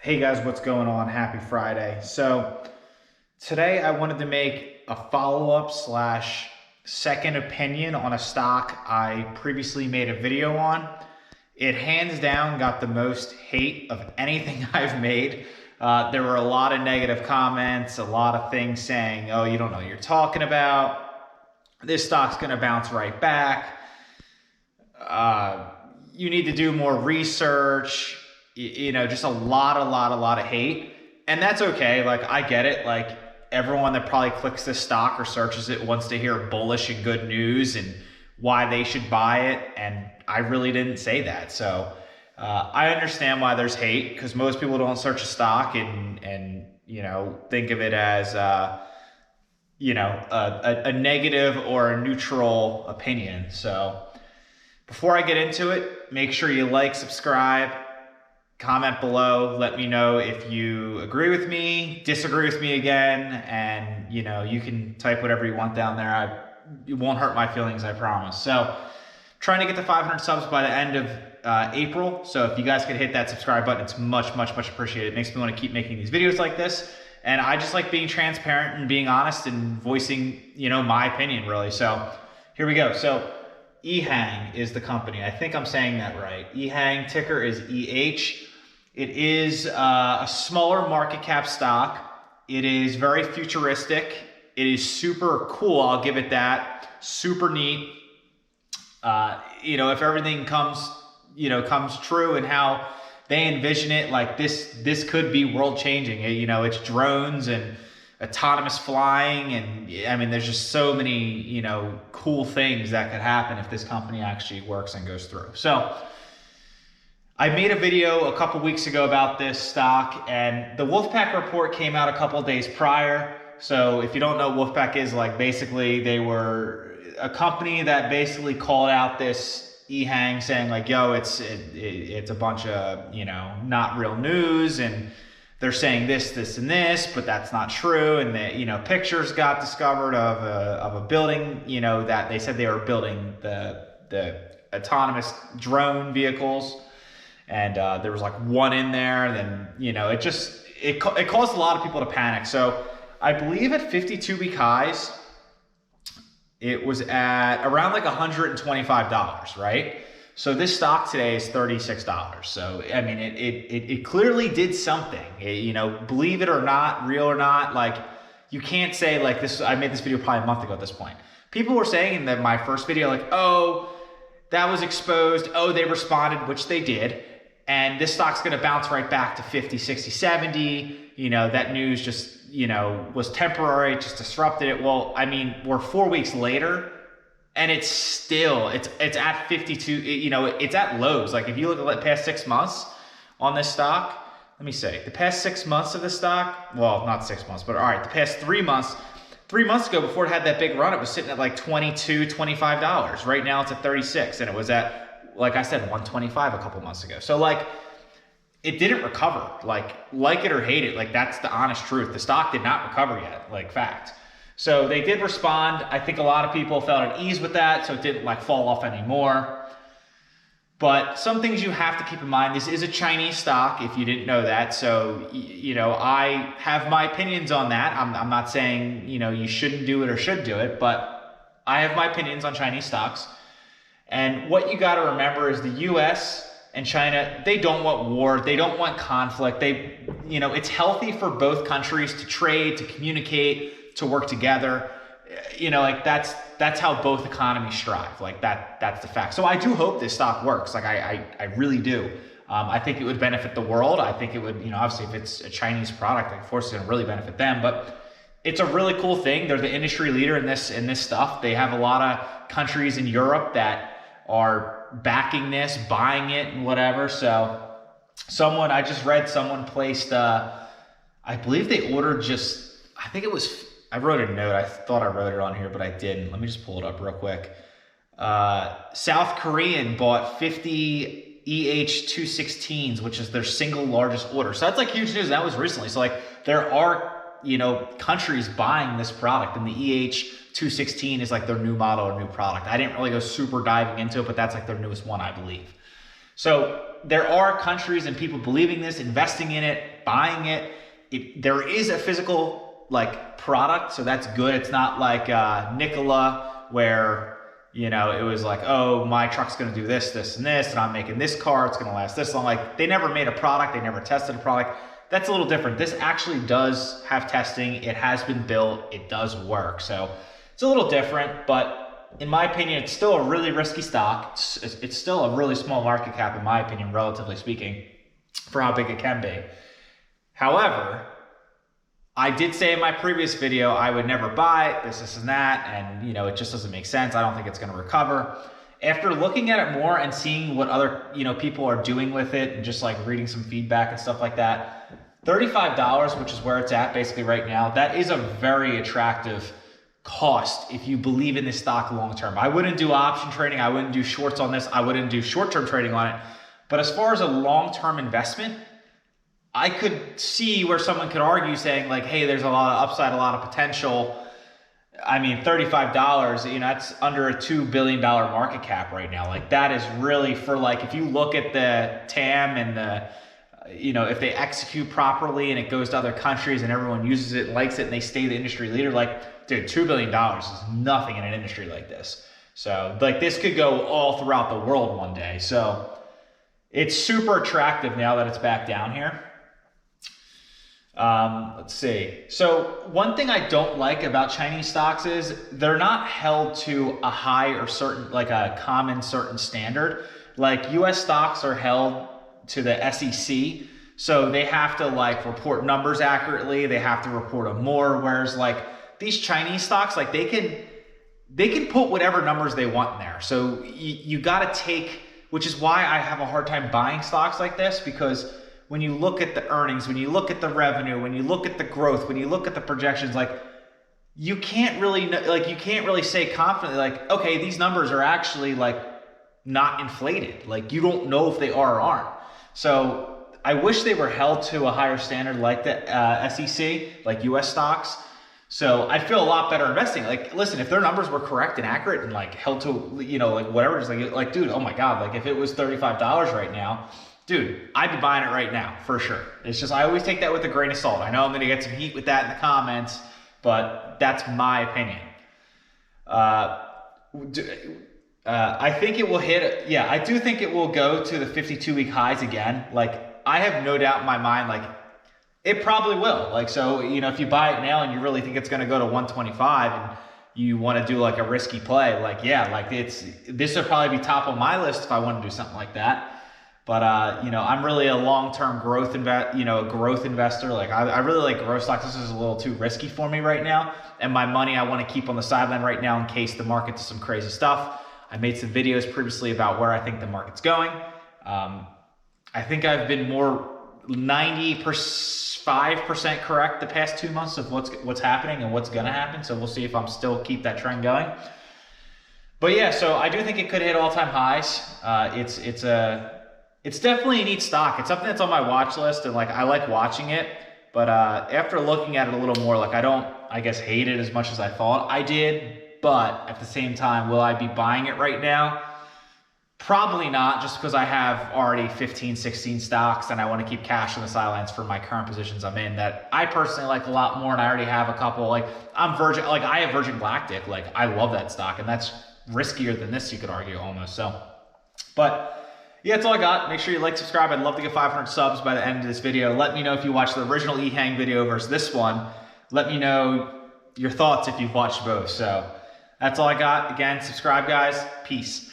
Hey guys, what's going on? Happy Friday. So today I wanted to make a follow-up slash second opinion on a stock I previously made a video on. It hands down got the most hate of anything I've made. There were a lot of negative comments, a lot of things saying, oh, you don't know what you're talking about. This stock's gonna bounce right back. You need to do more research. You know, just a lot of hate. And that's okay. Like, I get it. Like, everyone that probably clicks this stock or searches it wants to hear bullish and good news and why they should buy it. And I really didn't say that. So I understand why there's hate, because most people don't search a stock and you know, think of it as you know, a negative or a neutral opinion. So before I get into it, make sure you like, subscribe, comment below. Let me know if you agree with me, disagree with me again, and you know, you can type whatever you want down there. It won't hurt my feelings, I promise. So trying to get to 500 subs by the end of April. So if you guys could hit that subscribe button, it's much appreciated. It makes me want to keep making these videos like this. And I just like being transparent and being honest and voicing, you know, my opinion really. So here we go. So Ehang is the company. I think I'm saying that right. Ehang, ticker is EH. It is a smaller market cap stock. It is very futuristic. It is super cool. I'll give it that. Super neat. You know, if everything comes true and how they envision it, like this could be world changing. You know, it's drones and autonomous flying, and I mean, there's just so many, you know, cool things that could happen if this company actually works and goes through. So I made a video a couple weeks ago about this stock, and the Wolfpack report came out a couple days prior. So if you don't know what Wolfpack is, like, basically they were a company that basically called out this Ehang saying like, yo, it's a bunch of, you know, not real news, and they're saying this, and this, but that's not true. And the, you know, pictures got discovered of a building, you know, that they said they were building the autonomous drone vehicles. And there was like one in there, and then, you know, it caused a lot of people to panic. So I believe at 52-week highs, it was at around like $125, right? So this stock today is $36. So, I mean, it clearly did something. You know, believe it or not, real or not, like, you can't say like this. I made this video probably a month ago at this point. People were saying in my first video, like, oh, that was exposed. Oh, they responded, which they did. And this stock's going to bounce right back to 50, 60, 70. You know, that news just, you know, was temporary, just disrupted it. Well, I mean, we're 4 weeks later, and it's still, it's at 52, you know, it's at lows. Like, if you look at the past 6 months on this stock, let me say, the past 6 months of the stock, well, not 6 months, but all right, the past 3 months, 3 months ago, before it had that big run, it was sitting at like $22, $25. Right now it's at 36, and it was at, like I said, 125 a couple months ago. So like, it didn't recover. Like it or hate it, like, that's the honest truth. The stock did not recover yet, like, fact. So they did respond. I think a lot of people felt at ease with that, so it didn't like fall off anymore. But some things you have to keep in mind. This is a Chinese stock, if you didn't know that. So, you know, I have my opinions on that. I'm not saying, you know, you shouldn't do it or should do it, but I have my opinions on Chinese stocks. And what you got to remember is the US and China, they don't want war. They don't want conflict. You know, it's healthy for both countries to trade, to communicate, to work together. You know, like, that's how both economies strive. Like, that's the fact. So I do hope this stock works. Like, I really do. I think it would benefit the world. I think it would, you know, obviously if it's a Chinese product, of course it's going to really benefit them, but it's a really cool thing. They're the industry leader in this stuff. They have a lot of countries in Europe that are backing this, buying it and whatever. So I just read someone placed, I believe they ordered I wrote a note. I thought I wrote it on here, but I didn't. Let me just pull it up real quick. South Korean bought 50 EH216s, which is their single largest order. So that's like huge news. That was recently. So like, there are, you know, countries buying this product, and the EH216 is like their new model or new product. I didn't really go super diving into it, but that's like their newest one, I believe. So there are countries and people believing this, investing in it, buying it. There is a physical like product, so that's good. It's not like Nikola where, you know, it was like, oh, my truck's gonna do this, this, and this, and I'm making this car, it's gonna last this long. Like, they never made a product, they never tested a product. That's a little different. This actually does have testing. It has been built, it does work. So it's a little different, but in my opinion, it's still a really risky stock. It's still a really small market cap, in my opinion, relatively speaking, for how big it can be. However, I did say in my previous video, I would never buy it, this and that, and you know, it just doesn't make sense. I don't think it's gonna recover. After looking at it more and seeing what other, you know, people are doing with it and just like reading some feedback and stuff like that, $35, which is where it's at basically right now, that is a very attractive cost if you believe in this stock long term. I wouldn't do option trading, I wouldn't do shorts on this, I wouldn't do short-term trading on it. But as far as a long-term investment, I could see where someone could argue saying like, hey, there's a lot of upside, a lot of potential. I mean, $35, you know, that's under a $2 billion market cap right now. Like, that is really for like, if you look at the TAM and the, you know, if they execute properly and it goes to other countries and everyone uses it, likes it, and they stay the industry leader, like, dude, $2 billion is nothing in an industry like this. So like, this could go all throughout the world one day. So it's super attractive now that it's back down here. Let's see. So one thing I don't like about Chinese stocks is they're not held to a high or certain, like a common certain standard. Like US stocks are held to the SEC. So they have to like report numbers accurately. They have to report them more. Whereas like these Chinese stocks, like they can put whatever numbers they want in there. So you got to take, which is why I have a hard time buying stocks like this, because when you look at the earnings, when you look at the revenue, when you look at the growth, when you look at the projections, like you can't really say confidently like, okay, these numbers are actually like not inflated. Like you don't know if they are or aren't. So I wish they were held to a higher standard like the SEC, like US stocks. So I'd feel a lot better investing. Like, listen, if their numbers were correct and accurate and like held to, you know, like whatever, just like, dude, oh my God, like if it was $35 right now, dude, I'd be buying it right now for sure. It's just, I always take that with a grain of salt. I know I'm going to get some heat with that in the comments, but that's my opinion. I think it will hit, yeah, I do think it will go to the 52-week highs again. Like, I have no doubt in my mind, like, it probably will. Like, so, you know, if you buy it now and you really think it's going to go to 125 and you want to do like a risky play, like, yeah, like this would probably be top on my list if I want to do something like that. But, you know, I'm really a long-term growth investor. Like I really like growth stocks. This is a little too risky for me right now. And my money I want to keep on the sideline right now in case the market does some crazy stuff. I made some videos previously about where I think the market's going. I think I've been more 95% correct the past 2 months of what's happening and what's going to happen. So we'll see if I'm still keep that trend going. But yeah, so I do think it could hit all-time highs. It's definitely a neat stock. It's something that's on my watch list, and like I like watching it. But after looking at it a little more, like I don't, I guess, hate it as much as I thought I did. But at the same time, will I be buying it right now? Probably not, just because I have already 15, 16 stocks and I want to keep cash on the sidelines for my current positions I'm in that I personally like a lot more, and I already have a couple. Like I have Virgin Galactic. Like I love that stock, and that's riskier than this, you could argue almost. So, but yeah, that's all I got. Make sure you like, subscribe. I'd love to get 500 subs by the end of this video. Let me know if you watched the original Ehang video versus this one. Let me know your thoughts if you've watched both. So that's all I got. Again, subscribe, guys. Peace.